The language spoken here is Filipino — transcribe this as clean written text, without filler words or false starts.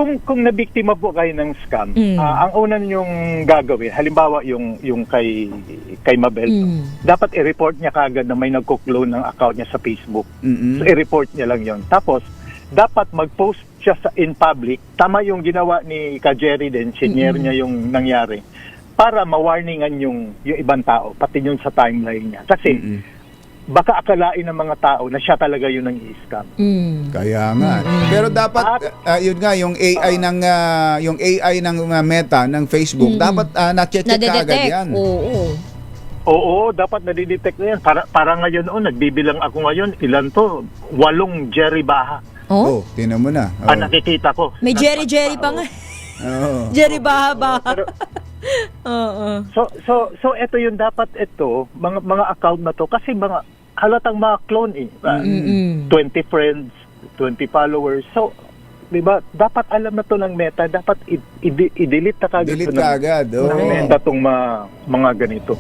kung nabiktima po kayo ng scam, ang una niyong gagawin, halimbawa yung kay Mabel, dapat i-report niya kaagad na may nagko-clone ng account niya sa Facebook. So i-report niya lang 'yon. Tapos dapat mag-post siya in public. Tama yung ginawa ni Ka Jerry din, senior niya yung nangyari. Para ma-warningan yung ibang tao, pati yung sa timeline niya. Kasi baka akalain ng mga tao na siya talaga yun ang i-scam. Kaya nga. Pero dapat yun nga yung AI ng Meta ng Facebook, dapat na-check agad yan. Oo, dapat nadidetect na yan. Para ngayon nagbibilang ako ngayon, ilan to? 8 Jerry Baha. Oh, tinan mo na. Nakikita ko. May Jerry pa nga. Jerry Baha. So ito yung dapat mga account na to kasi mga halatang mga clone 20 friends, 20 followers. So, 'di ba? Dapat alam na to ng Meta, dapat i-delete na kagad. Delete ka agad. Ng Meta tong mga ganito.